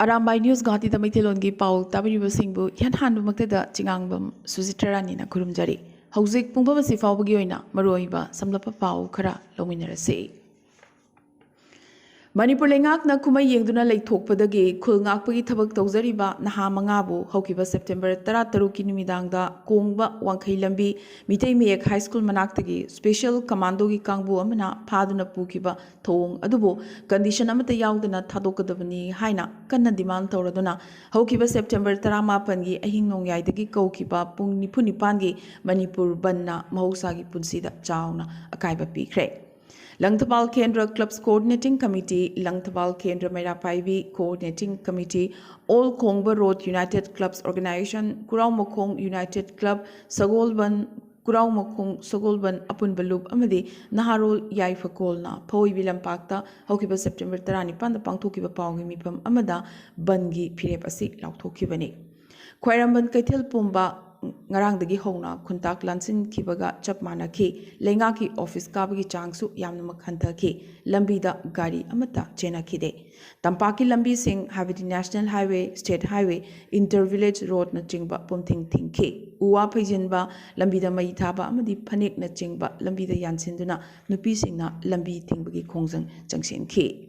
Arambai News Guwahati the Maithelongi Paul Tabiriba Singbu Yan Handu Maktada Chingangbam Susitarani na Kurumjari Hauzik Pumbaba Sifaubagoina Maroiba Samlapa Pau Kara Lominarase Manipur Lengakna Kuma Yengduna Lake Tokpadagi Kulngakpagi Tabak Tozariba Naha Mangabu Hokiba September Tarataruki Numidanga Kongba Wankai Lambi Mitei Mek High School Manaktagi Special Commando Gi Kangbu Amana Paduna Pukiba Tong Adubo Condition Amata Yaudana Tadokadabani Haina Kana Demand Toraduna Hokiba September Taramapangi Ahinong Yaidagi Kokiba Pung Nipunipangi Manipur Banna Mahosagi Punsida Chauna Akaiba Pikre Langtabal Kendra Clubs Coordinating Committee, Langtabal Kendra Merapaivi Coordinating Committee, All Kongba Road United Clubs Organization, Kurau Mokong United Club, Sagolban, Kurau Mokong, Sagolban, Apun Balub, Amadi, Naharol Yaifakolna, Poi Vilampakta, Hokiba September Tarani Panda Pangtokiba Pangi Mipam Amada, Bangi Pirepasi, Lautokibani. Quairamban Kaitel Pumba. Ngarangdagi hona kuntak lansin kibaga chap manaki lengaki office kabagi changsu yamna makhantaki lambida gari amata chena khide tampaki lambi sing habiti national highway state highway intervillage road na chingba pumthing thingki uwa phajinba lambida mai thaba amadi phanek na chingba lambida yansinduna nupi singna lambi thingbagi khongjang changsenki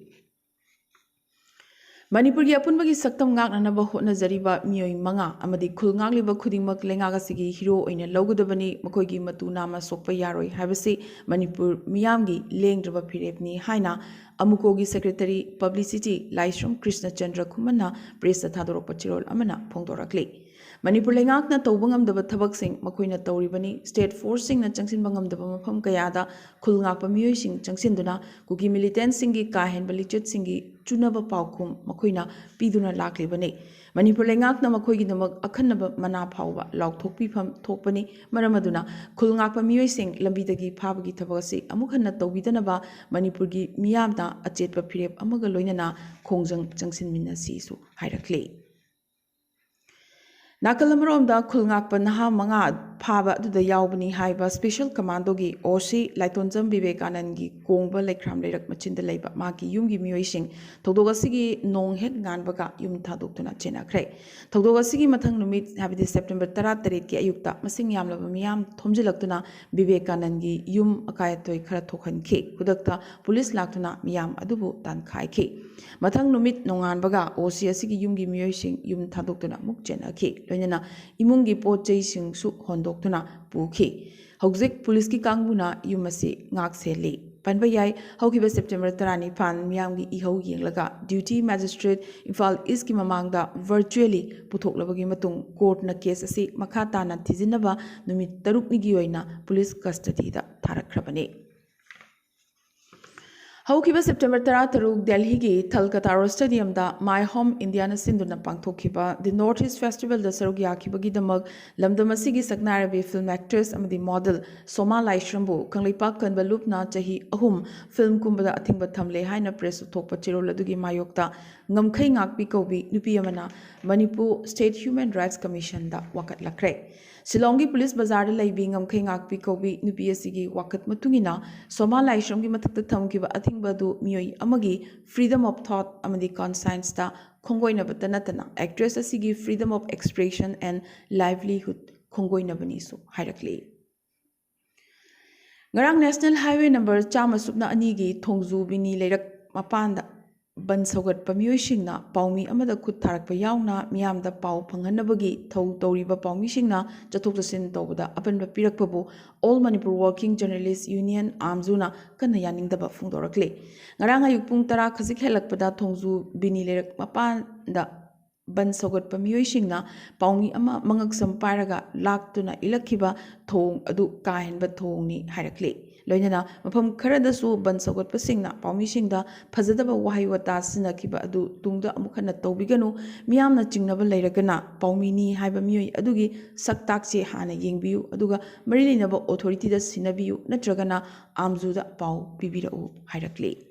Manipur ki apunbagi saktam ngak nanaba hotna zariba miyoi manga amadi khul ngagliba khudingmak lengaga sigi hero oina logudabani makoigi matu nama sokpa yaroi habasi Manipur miyamgi lengdraba phirepni haina amukogi secretary publicity Laishram Krishna Chandra Kumana press thadorokpa chirol amana phongdorakli Manipur lengakna tawbangam thabak sing makoina tawribani state force sing na changsin bangam daba mafam kayada khul ngakpa miyoi sing changsinduna kuki militant singi kahen balichet singi chunaba paukum makoina piduna laklibani Manipur lengakna makoigi namak akhanaba mana phawba laukthokpi pham thokpani maramaduna khul ngakpa miyoi sing lambidagi phabagi thabasi amukhanna tawbidanaba Manipur gi miyamna achetpa phirep amaga loinana khongjang changsin minasi su hairakli Nakalamaromda Kulngakpa Naha Manga Paba to the Yaubani Haiba Special Commando gi Oshi Laitonjam Vivekanangi Kongba Lekram Lerak Machinda Leba Maki Yumgi Muishing Todogasigi Nong Hek Ganbaga Yum Taduktuna Chena Cray Todogasigi Matang Numit Habiti September Taratari Ki Ayukta Masing Yam Lavamiam Tomjilaktuna Vivekanangi Yum Akayatoi Karatokan Ki Kudakta Police Laktuna Miam Adubu Tan Kai Ki Matang Numit Nongan Baga Oshi Asigi Yumgi Muishing Yum Taduktuna Mukchena Ki Loinana Imungi Poche Sing Su Hondoktuna Puki. Hauzik Police ki Kangbuna Yumasi Ngak Seli. Panbayai Hokiba September Tarani Pan Miamgi Iho Yinglaga Duty Magistrate Infal East ki Mamangda virtually Putok Lavagi Matung Court na case asi Makata na Tizinaba Numit Taruk Nigioina Police Custody da Tarakrabani. Hokiba September Tarataruk Delhi gi Thalkataro Stadium da My Home Indiana Sinduna Pangthokiba the Northeast Festival da Sarugyakibagi damag Lamdamasigi Saknarabi film actress amadi model Soma Laishrambu Kanglipak Kanbalupna Chahi Ahum film kumbada Athingba Thamle Haina press Thokpa Chiroladugi Mayokta Ngamkai Ngakpi Kobi Nupi Amana Manipur State Human Rights Commission da Wakat Lakre Silongi Police Bazaar Laibing Ngamkai Ngakpi Kobi Nupi Asigi Wakat Matungina Soma Laishramgi Matakta Thamkiba Badu Miyoi Amagi freedom of thought amadi conscience ta khongoina batanatana actress asigi freedom of expression and livelihood khongoina bani su hairakli Ngarang National Highway number chama subna ani gi thongju bini leirak mapanda ban sogat pamiyoi singna paumi amada khut tharakpa yauna miyamda pau phanghanabagi thau toriba paumi singna chathok chasin tawda apanba pirakpabu All Manipur Working Journalists Union Amzuna kana yaningdaba phungdorakle ngarang ayuk pung tara khajik helakpada thongju bini lerak mapanda ban sogat pamiyoi singna paumi ama mangak samparaga laktuna ilakhiba thong adu kahenba thongni hairakle Loinana, Mapam Karadasu, Bansogot Pasingna, Paumishinda, Pazadaba Wahaiwata Sinakiba Adu, Tungda Amukana Tobiganu, Miamna Chingnaba Lairagana, Paumini, Hibamui, Adugi, Saktaksi Hana Yingbiu, Aduga, Marilinaba Authority da Sinabiu, Natragana, Amzuda Pau, Bibirau, Hairakli.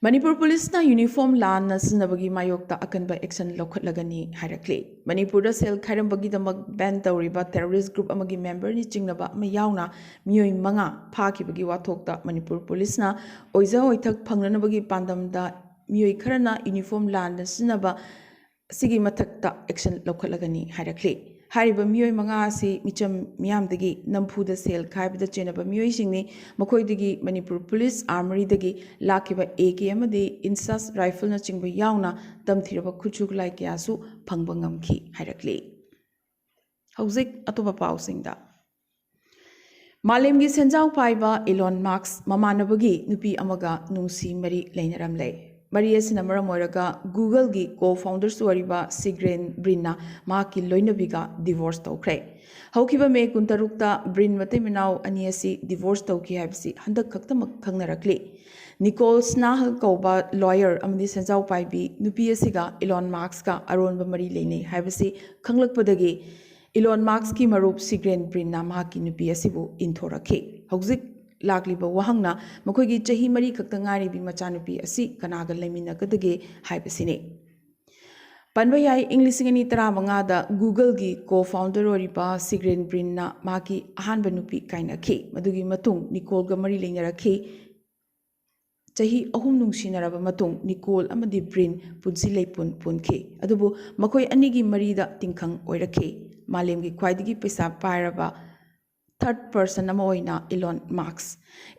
Manipur Police na uniform lan na sinabagi mayokta akan ba action lokhatlagani hairakli Manipur da sel khairambagi damag ban tawriba terrorist group amagi member ni chingnaba mayawna miyoi manga phakibagi wathokta Manipur Police na oiza oithak phangnanabagi pandam da मियोई खरना uniform लान सिनबा सिगी मथक्ता action लौखटलगनी हाइरक्ले हारिबा मियोई मंगा असि मिचम मियामदगी नंफुदा सेल खाइबदा चेनबा मियोई सिंगनी मखोइदगी मणिपुर पुलिस आर्मरीदगी लाखिबा AK अमदी इंसास राइफल न चिंगबा यावना तमथिरबा खुचुक लाइ कयासु फंगबा ngamखि हाइरक्ले हौजिक अतोबा पाउसिंगदा मालेमगी सेंजाव पाइबा इलॉन मार्क्स ममानबगी नुपी अमगा नुंसी मरी लेनरमले मरी असिना मरम ओइरगा गूगल की को फाउंडर्स ओरिबा सिग्रेन ब्रिनना माकी लोइनबिगा डिवोर्स तौख्रे हौखिबा मे कुंतरुक्ता ब्रिन मते मिनाव अनि असि डिवोर्स तौखि हाइबसि हंदक खक्तमक खंगनरक्ले निकोल स्नाहल कौबा लॉयर अमदी सेंजाव पाइबी नुपी असिगा इलॉन मार्क्स का अरोनबा मरी लेने हाइबसि खंगलकपदगी इलॉन मार्क्स की मरूप सिग्रेन ब्रिनना माकी नुपी असिबु इंथोरखे हौजिक लाग्लिबा वहंगना मखोइगी चही मरी खक्तंगारिबी मचानुपी असि कनागा लेमिनकदगे हाइबसिने पनबा याई इंग्लिसिंगनी तरामंगादा गूगल की को फाउंडर ओरिबा सिग्रेन ब्रिनना माकी अहानबा नुपी काइनखे मदुगी मतुंग निकोलगा मरी लेनरखे चही अहुम नुंसिनरबा मतुंग निकोल अमदी ब्रिन पुंसी लेपुन पुनखे अदुबु मखोइ अनिगी मरीदा तिंखंग ओइरखे मालेमगी ख्वाइदगी पैसा पाइरबा थर्ड पर्सन इलॉन मार्क्स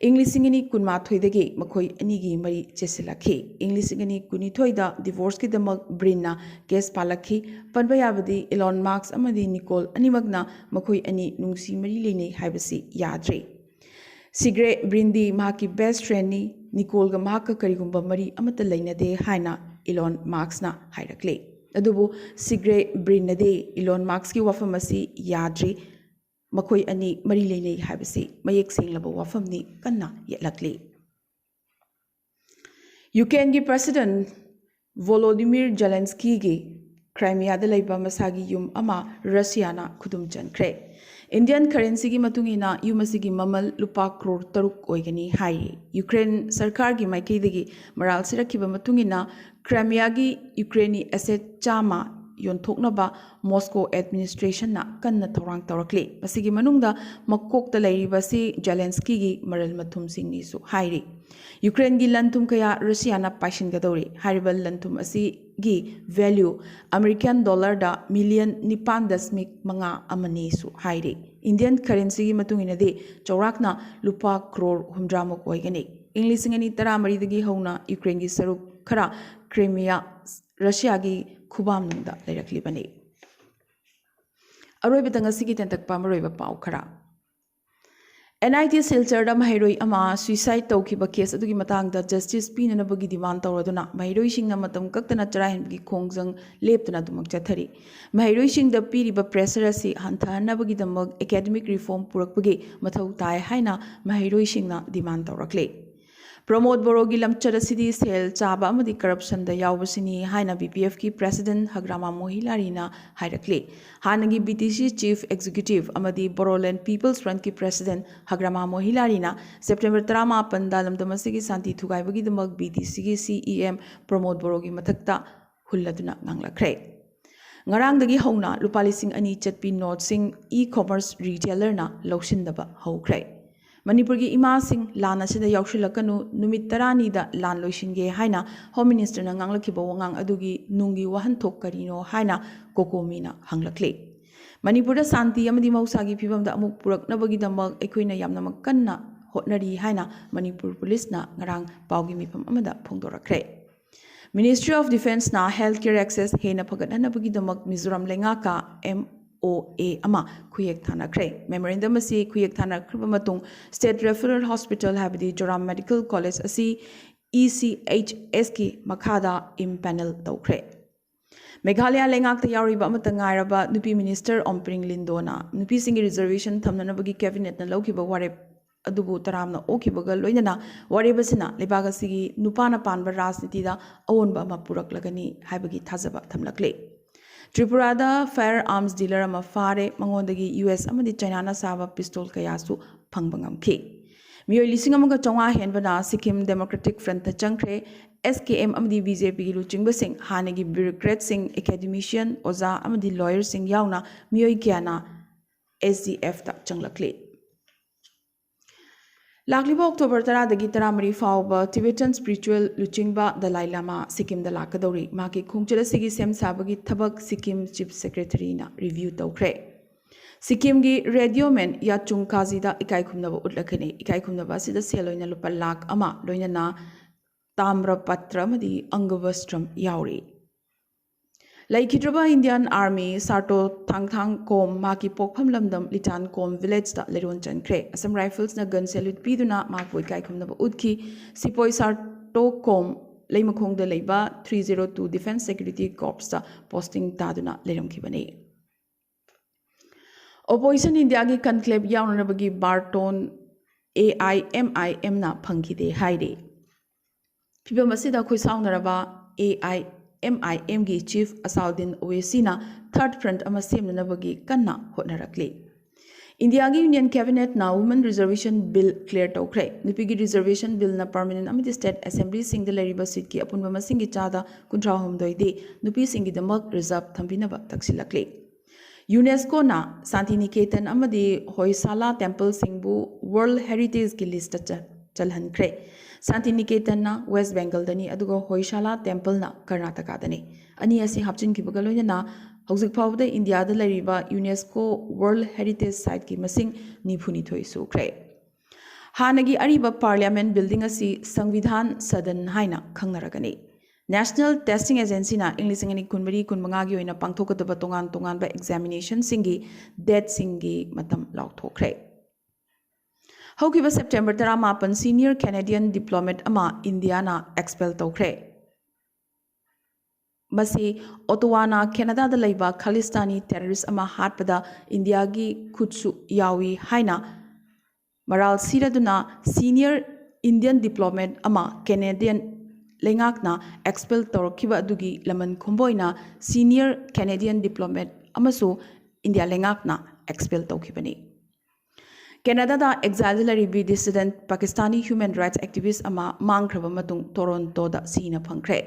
इंग्लिसिंगनी कुनमाथोइदगी मखोइ अनिगी मरी चेसिलखे इंग्लिसिंगनी कुनिथोइदा डिवोर्स की दमक ब्रिनना केस पालखी पनबा याबदी इलॉन मार्क्स अमदी निकोल अनिमगना मखोइ अनि नुंसी मरी लेने हाइबसी याद्रे सिग्रे ब्रिंदी माकी बेस्ट फ्रेंडनी निकोलगा माका करिगुंबा मरी अमत लेनदे हाइना इलॉन मार्क्सना हाइरक्ले अदुबु सिग्रे ब्रिनदे इलॉन मार्क्स की वफम असी याद्रे मखोइ अनि मरी लेने हाइबसी मयेक सेंगलबा वफमनी कन्ना येलक्ले यूक्रेन की प्रेसिडेंट वोलोदिमिर जेलेंस्की की क्राइमियादा लैबा मसागी युम अमा रशियाना खुदुम चनख्रे इंडियन करेंसी की मतुंगिना युमसी की ममल लुपा करोड़ तरुक ओइगनी हाई यूक्रेन सरकार की माइकैदगी मराल सिरखिबा मतुंगिना क्राइमिया की यूक्रेनी एसेट चामा योंथोकनबा मॉस्को एडमिनिस्ट्रेशन ना कन्न थौरांग तौरक्ले मसिगी मनुंगदा मक्कोकता लैरिबसी जेलेंस्की की मरल मथुम सिंगनीसु हाइरी यूक्रेन की लंथुम कया रशियाना पाइसिनगदौरी हारिबल लंथुम असी की वैल्यू अमेरिकन डॉलर दा मिलियन 9.5 अमनीसु हाइरी इंडियन करेंसी की मतुंगिनदे चौराकना लुपा करोड़ 100 ओइगनी इंग्लिसिंगनी 13 हौना यूक्रेन की सरुक खरा क्रीमिया रशिया की खुबामनुंदा लेरक्लिबने अरोइबा तंगसिगी तेंतकपा मरोइबा पाउ खरा NIT सिलचरदा महैरोई अमा सुइसाइड तौखिबा केस अदुगी मतांगदा जस्टिस पीननबगी डिमांड तौरदुना महैरोइसिंगना मतम कक्तना चराहिनबगी खोंगजंग लेप्तना दुमक चथरी महैरोइसिंगदा पीरिबा प्रेशर असि हंथहनबगी दमक एकेडमिक रिफॉर्म पुरकबगी मथौ ताय हाइना महैरोइसिंगना डिमांड तौरक्ले प्रमोद बोरोगी लमचर सिदी सेल चाबा अमदी करप्शन दा यावबसिनी हाइना BPF की प्रेसिडेंट हग्रामा मोहिलारीना हाइरक्ले हानगी BTC चीफ एग्जीक्यूटिव अमदी बोरोलैंड पीपल्स फ्रंट की प्रेसिडेंट हग्रामा मोहिलारीना सेप्टेम्बर 13 दा लमदमसिगी शांति थुगाइबगी दमक BTC की CEM Pramod बोरोगी मथक्ता हुल्लदुना nganglakre ngarangdagi hauna lupa lising ani chatpi notsing e-commerce retailer na lawsindaba hawkre Manipur की इमा सिंह लान असिदा याउशिलकनु नुमित 10 दा लान लोइसिनगे हाइना होम मिनिस्टर ना nganglakhiba wangang adugi nungi wahanthok karino haina kokomi na hanglakle Manipur दा शांति अमदी मौसागी फिबम दा अमुक पुरकनबगी दमक एखोइना यामना मकन्ना होटनरी हाइना मणिपुर पुलिस ना ngarang पाउगी मिफम अमदा फोंदोरखरे मिनिस्ट्री ऑफ डिफेंस ना health care access हेना फगतनबगी दमक मिजोरम लेंगा का MOA अमा खुयेक थानाख्रे मेमोरेंडम असी खुयेक थानाख्रब मतुंग स्टेट रेफरल हॉस्पिटल हाबदी जोराम मेडिकल कॉलेज असी ECHS की मखादा इम्पैनल तौख्रे मेघालय लेंगाक यावरिबा अमता ngairaba नुपी मिनिस्टर ओमप्रिंग लिंदोना नुपी सिंगी रिजर्वेशन थमननबगी कैबिनेट ना लौखिबा वारेप अदुबु तरामना ओखिबगा लोइनना वारेबसिना लेबागसिगी नुपाना पानबा राजनीतिदा अवोनबा अमा पुरकलगनी हाइबगी थाजबा थमलकले त्रिपुरादा फायर आर्म्स डीलर अमा फारे मंगोंदगी US अमदी चाइना साबा पिस्तोल कयासु फंगबंगमखि मियोय लिसिंग अमगा चौंगा हेनबना सिक्किम डेमोक्रेटिक फ्रंट चंख्रे SKM अमदी BJP की लुचिंग सिंह हानेगी ब्यूरोक्रेट सिंह एकेडमिशियन ओजा अमदी लॉयर सिंह यावना मियोय क्याना SDF ता चंगलकले ꯂꯥꯛꯂꯤꯕ ꯑꯣꯛꯇꯣꯕꯔ 10ꯗꯒꯤ 13 ꯐꯥꯎꯕ ꯇꯤꯕꯦꯇꯟ ꯁ꯭ꯄꯤꯔꯤꯆꯨꯋꯦꯜ ꯂꯨꯆꯤꯡꯕ ꯗꯂꯥꯏ ꯂꯥꯃꯥ ꯁꯤꯛꯀꯤꯝꯗ ꯂꯥꯛꯀꯗꯧꯔꯤ ꯃꯥꯒꯤ ꯈꯣꯡꯆꯠ ꯑꯁꯤꯒꯤ ꯁꯦꯝ ꯁꯥꯕꯒꯤ ꯊꯕꯛ ꯁꯤꯛꯀꯤꯝ ꯆꯤꯐ ꯁꯦꯀ꯭ꯔꯦꯇꯔꯤꯅ ꯔꯤꯚ꯭ꯌꯨ ꯇꯧꯈ꯭ꯔꯦ ꯁꯤꯛꯀꯤꯝꯒꯤ ꯔꯦꯗꯤꯑꯣꯃꯦꯟ ꯌꯥꯆꯨꯡ ꯀꯥꯖꯤꯗ ꯏꯀꯥꯏ ꯈꯨꯝꯅꯕ ꯎꯠꯂꯛꯀꯅꯤ ꯏꯀꯥꯏ ꯈꯨꯝꯅꯕ ꯑꯁꯤꯗ ꯁꯦꯜ ꯑꯣꯏꯅ ꯂꯨꯄꯥ ꯂꯥꯛ ꯑꯃ ꯂꯣꯏꯅꯅ ꯇꯥꯝꯔꯄꯇ꯭ꯔ ꯑꯃꯗꯤ ꯑꯪꯒꯚꯁꯇ꯭ꯔꯝ ꯌꯥꯎꯔꯤ ꯂꯩꯈꯤꯗ꯭ꯔꯕ ꯏꯟꯗꯤꯌꯟ ꯑꯥꯔꯃꯤ ꯁꯥꯔꯇꯣ ꯊꯥꯡꯊꯥꯡ ꯀꯣꯝ ꯃꯍꯥꯛꯀꯤ ꯄꯣꯛꯐꯝ ꯂꯝꯗꯝ ꯂꯤꯇꯥꯟ ꯀꯣꯝ ꯚꯤꯂꯦꯖꯇ ꯂꯩꯔꯣꯟ ꯆꯟꯈ꯭ꯔꯦ ꯑꯁꯝ ꯔꯥꯏꯐꯜꯁꯅ ꯒꯟ ꯁꯦꯂ꯭ꯌꯨꯠ ꯄꯤꯗꯨꯅ ꯃꯍꯥꯛꯄꯨ ꯏꯀꯥꯏ ꯈꯨꯝꯅꯕ ꯎꯠꯈꯤ ꯁꯤꯄꯣꯏ ꯁꯥꯔꯇꯣ ꯀꯣꯝ ꯂꯩꯃꯈꯣꯡꯗ ꯂꯩꯕ 302 ꯗꯤꯐꯦꯟꯁ ꯁꯦꯀ꯭ꯌꯨꯔꯤꯇꯤ ꯀꯣꯔꯞꯁꯇ ꯄꯣꯁꯇꯤꯡ ꯇꯥꯗꯨꯅ ꯂꯩꯔꯝꯈꯤꯕꯅꯤ ꯑꯣꯄꯣꯖꯤꯁꯟ ꯏꯟꯗꯤꯌꯥꯒꯤ ꯀꯟꯀ꯭ꯂꯦꯕ ꯌꯥꯎꯅꯅꯕꯒꯤ ꯕꯥꯔꯇꯣꯟ AIMIMꯅ ꯐꯪꯈꯤꯗꯦ ꯍꯥꯏꯔꯤ ꯐꯤꯚꯝ ꯑꯁꯤꯗ ꯈꯣꯏꯁꯥꯎꯅꯔꯕ AIMIMꯒꯤ ꯆꯤꯐ ꯑꯁꯥꯎꯗꯤꯟ ꯑꯣꯋꯦꯁꯤꯅ ꯊꯥꯔꯗ ꯐ꯭ꯔꯟꯠ ꯑꯃ ꯁꯦꯝꯅꯅꯕꯒꯤ ꯀꯟꯅ ꯍꯣꯠꯅꯔꯛꯂꯤ ꯏꯟꯗꯤꯌꯥꯒꯤ ꯌꯨꯅꯤꯌꯟ ꯀꯦꯕꯤꯅꯦꯠꯅ ꯋꯨꯃꯟ ꯔꯤꯖꯔቬꯁꯟ ꯕꯤꯜ ꯀ꯭ꯂꯤꯌꯔ ꯇꯧꯈ꯭ꯔꯦ ꯅꯨꯄꯤꯒꯤ ꯔꯤꯖꯔቬꯁꯟ ꯕꯤꯜꯅ ꯄꯔꯃꯅꯦꯟꯠ ꯑꯃꯗꯤ ꯁ꯭ꯇꯦꯠ ꯑꯦꯁꯦꯝꯕ꯭ꯂꯤꯁꯤꯡꯗ ꯂꯩꯔꯤꯕ ꯁꯤꯠꯀꯤ ꯑꯄꯨꯟꯕ ꯃꯁꯤꯡꯒꯤ ꯆꯥꯗ 39ꯗꯤ ꯅꯨꯄꯤꯁꯤꯡꯒꯤꯗꯃꯛ ꯔꯤꯖꯔꯚ ꯊꯝꯕꯤꯅꯕ ꯇꯛꯁꯤꯜꯂꯛꯂꯤ ꯌꯨꯅꯦꯁꯀꯣꯅ ꯁꯥꯟꯇꯤꯅꯤꯀꯦꯇꯟ ꯑꯃꯗꯤ ꯍꯣꯏꯁꯥꯂꯥ ꯇꯦꯝꯄꯜꯁꯤꯡꯕꯨ ꯋꯥꯔꯜꯗ ꯍꯦꯔꯤꯇꯦꯖꯀꯤ ꯂꯤꯁꯇ ꯆꯜꯍꯟꯈ꯭ꯔꯦ ꯁꯥꯟꯇꯤꯅꯤꯀꯦꯇꯟꯅ ꯋꯦꯁ ꯕꯦꯡꯒꯜꯗꯅꯤ ꯑꯗꯨꯒ ꯍꯣꯏꯁꯥꯂꯥ ꯇꯦꯝꯄꯜꯅ ꯀꯔꯅꯥꯇꯀꯥꯗꯅꯤ ꯑꯅꯤ ꯑꯁꯤ ꯍꯥꯞꯆꯤꯟꯈꯤꯕꯒ ꯂꯣꯏꯅꯅ ꯍꯧꯖꯤꯛ ꯐꯥꯎꯕꯗ ꯏꯟꯗꯤꯌꯥꯗ ꯂꯩꯔꯤꯕ ꯌꯨꯅꯦꯁꯀꯣ ꯋꯥꯔꯜꯗ ꯍꯦꯔꯤꯇꯦꯖ ꯁꯥꯏꯠꯀꯤ ꯃꯁꯤꯡ 92 ꯁꯨꯈ꯭ꯔꯦ ꯍꯥꯟꯅꯒꯤ ꯑꯔꯤꯕ ꯄꯥꯔꯂꯤꯌꯥꯃꯦꯟꯠ ꯕꯤꯜꯗꯤꯡ ꯑꯁꯤ ꯁꯪꯕꯤꯙꯥꯟ ꯁꯗꯟ ꯍꯥꯏꯅ ꯈꯪꯅꯔꯒꯅꯤ ꯅꯦꯁꯅꯦꯜ ꯇꯦꯁꯇꯤꯡ ꯑꯦꯖꯦꯟꯁꯤꯅ ꯏꯪ 2024-25ꯒꯤ ꯑꯣꯏꯅ ꯄꯥꯡꯊꯣꯛꯀꯗꯕ ꯇꯣꯉꯥꯟ ꯇꯣꯉꯥꯟꯕ ꯑꯦꯛꯖꯥꯃꯤꯅꯦꯁꯟꯁꯤꯡꯒꯤ ꯗꯦꯠꯁꯤꯡꯒꯤ ꯃꯇꯝ ꯂꯥꯎꯊꯣꯛꯈ꯭ꯔꯦ ꯍꯧꯈꯤꯕ ꯁꯦꯞꯇꯦꯝꯕꯔ 18 ꯁꯤꯅꯤꯌꯔ ꯀꯦꯅꯦꯗꯤꯌꯟ ꯗꯤꯄ꯭ꯂꯣꯃꯦꯠ ꯑꯃ ꯏꯟꯗꯤꯌꯥꯅ ꯑꯦꯛꯁꯄꯦꯜ ꯇꯧꯈ꯭ꯔꯦ ꯃꯁꯤ ꯑꯣꯇꯣꯋꯥꯅ ꯀꯦꯅꯗꯥꯗ ꯂꯩꯕ ꯈꯥꯂꯤꯁꯇꯥꯅꯤ ꯇꯦꯔरिꯁ ꯑꯃ ꯍꯥꯠꯄꯗ ꯏꯟꯗꯤꯌꯥꯒꯤ ꯈꯨꯠꯁꯨ ꯌꯥꯎꯏ ꯍꯥꯏꯅ ꯃꯔꯥꯜ ꯁꯤꯔꯗꯨꯅ ꯁꯤꯅꯤꯌꯔ ꯏꯟꯗꯤꯌꯟ ꯗꯤꯄ꯭ꯂꯣꯃꯦꯠ ꯑꯃ ꯀꯦꯅꯦꯗꯤꯌꯟ ꯂꯩꯉꯥꯛꯅ ꯑꯦꯛꯁꯄꯦꯜ ꯇꯧꯔꯛꯈꯤꯕ ꯑꯗꯨꯒꯤ ꯂꯃꯟ ꯈꯨꯝꯕꯣꯏꯅ ꯁꯤꯅꯤꯌꯔ ꯀꯦꯅꯦꯗꯤꯌꯟ ꯗꯤꯄ꯭ꯂꯣꯃꯦꯠ ꯑꯃꯁꯨ ꯏꯟꯗꯤꯌꯥ ꯂꯩꯉꯥꯛꯅ ꯑꯦꯛꯁꯄꯦꯜ ꯇꯧꯈꯤꯕꯅꯤ ꯀꯦꯅꯗꯥꯗ ꯑꯦꯛꯖꯥꯏꯜꯗ ꯂꯩꯔꯤꯕꯤ ꯗꯤꯁꯤꯗꯦꯟꯠ ꯄꯥꯀꯤꯁꯇꯥꯅꯤ ꯍ꯭ꯌꯨꯃꯦꯟ ꯔꯥꯏꯠꯁ ꯑꯦꯛꯇꯤꯚꯤꯁꯠ ꯑꯃ ꯃꯥꯡꯈ꯭ꯔꯕ ꯃꯇꯨꯡ ꯇꯣꯔꯣꯟꯇꯣꯗ ꯁꯤꯅ ꯐꯪꯈ꯭ꯔꯦ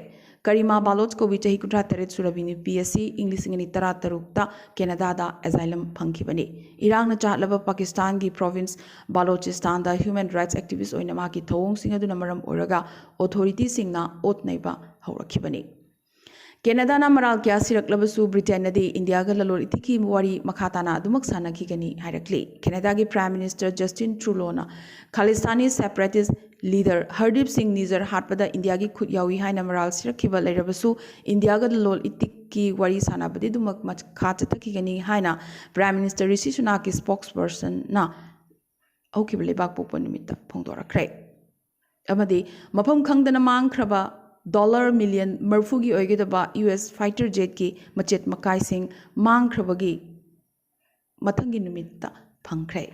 ꯀꯔꯤꯃꯥ ꯕꯥꯂꯣꯆ ꯀꯧꯕꯤ ꯆꯍꯤ 38 ꯁꯨꯔꯕꯤ ꯅꯨꯄꯤ ꯑꯁꯤ ꯏꯪ 2013ꯗ ꯀꯦꯅꯗꯥꯗ ꯑꯦꯖꯥꯏꯂꯝ ꯐꯪꯈꯤꯕꯅꯤ ꯏꯔꯥꯡꯅ ꯆꯥꯠꯂꯕ ꯄꯥꯀꯤꯁꯇꯥꯟꯒꯤ ꯄ꯭ꯔꯣꯚꯤꯟꯁ ꯕꯥꯂꯣꯆꯤꯁꯇꯥꯟꯗ ꯍ꯭ꯌꯨꯃꯦꯟ ꯔꯥꯏꯠꯁ ꯑꯦꯛꯇꯤꯚꯤꯁꯠ ꯑꯣꯏꯅ ꯃꯍꯥꯛꯀꯤ ꯊꯧꯑꯣꯡꯁꯤꯡ ꯑꯗꯨꯅ ꯃꯔꯝ ꯑꯣꯏꯔꯒ ꯑꯣꯊꯣꯔꯤꯇꯤꯁꯤꯡꯅ ꯑꯣꯠ ꯅꯩꯕ ꯍꯧꯔꯛꯈꯤꯕꯅꯤ ꯀꯦꯅꯗꯥꯅ ꯃꯔꯥꯜ ꯀꯌꯥ ꯁꯤꯔꯛꯂꯕꯁꯨ ꯕ꯭ꯔꯤꯇꯦꯟꯅꯗꯤ ꯏꯟꯗꯤꯌꯥꯒ ꯂꯂꯣꯟ ꯏꯇꯤꯛꯀꯤ ꯋꯥꯔꯤ ꯃꯈꯥ ꯇꯥꯅ ꯑꯗꯨꯃꯛ ꯁꯥꯟꯅꯈꯤꯒꯅꯤ ꯍꯥꯏꯔꯛꯂꯤ ꯀꯦꯅꯗꯥꯒꯤ prime minister Justin ꯇ꯭ꯔꯨꯂꯣꯅ ꯈꯥꯂꯤꯁꯇꯥꯅꯤ ꯁꯦꯄꯔꯦꯇꯤꯁꯠ leader Hardeep ꯁꯤꯡ ꯅꯤꯖꯔ ꯍꯥꯠꯄꯗ ꯏꯟꯗꯤꯌꯥꯒꯤ ꯈꯨꯠ ꯌꯥꯎꯏ ꯍꯥꯏꯅ ꯃꯔꯥꯜ ꯁꯤꯔꯛꯈꯤꯕ ꯂꯩꯔꯕꯁꯨ ꯏꯟꯗꯤꯌꯥꯒ ꯂꯂꯣꯟ ꯏꯇꯤꯛꯀꯤ ꯋꯥꯔꯤ ꯁꯥꯟꯅꯕꯗꯤ ꯑꯗꯨꯃꯛ ꯃꯈꯥ ꯆꯠꯊꯈꯤꯒꯅꯤ ꯍꯥꯏꯅ ꯄ꯭ꯔꯥꯏꯝ ꯃꯤꯅꯤꯁꯇꯔ ꯔꯤꯁꯤ ꯁꯨꯅꯥꯛꯀꯤ ꯁ꯭ꯄꯣꯛꯁꯄꯔꯁꯟꯅ ꯍꯧꯈꯤꯕ ꯂꯩꯕꯥꯛꯄꯣꯛꯄ ꯅꯨꯃꯤꯠꯇ ꯐꯣꯡꯗꯣꯔꯛꯈ꯭ꯔꯦ ꯑꯃꯗꯤ ꯃꯐꯝ ꯈꯪꯗꯅ ꯃꯥꯡꯈ꯭ꯔꯕ $40 ꯃꯤꯂꯤꯌꯟ ꯃꯔꯐꯨꯒꯤ ꯑꯣꯏꯒꯗꯕ US ꯐꯥꯏꯇꯔ ꯖꯦꯠꯀꯤ ꯃꯆꯦꯠ ꯃꯀꯥꯏꯁꯤꯡ ꯃꯥꯡꯈ꯭ꯔꯕꯒꯤ ꯃꯊꯪꯒꯤ ꯅꯨꯃꯤꯠꯇ ꯐꯪꯈ꯭ꯔꯦ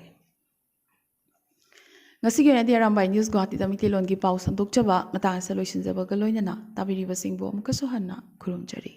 ꯉꯁꯤꯒꯤ ꯑꯣꯏꯅꯗꯤ ꯑꯔꯥꯝꯕꯥꯏ ꯅ꯭ꯌꯨꯁ ꯒꯨꯋꯥꯍꯥꯇꯤꯗ ꯃꯩꯇꯩꯂꯣꯟꯒꯤ ꯄꯥꯎ ꯁꯟꯗꯣꯛꯆꯕ ꯃꯇꯥꯡ ꯑꯁꯤꯗ ꯂꯣꯏꯁꯤꯟꯖꯕꯒ ꯂꯣꯏꯅꯅ ꯇꯥꯕꯤꯔꯤꯕꯁꯤꯡꯕꯨ ꯑꯃꯨꯛꯀꯁꯨ ꯍꯟꯅ ꯈꯨꯔꯨꯝꯖꯔꯤ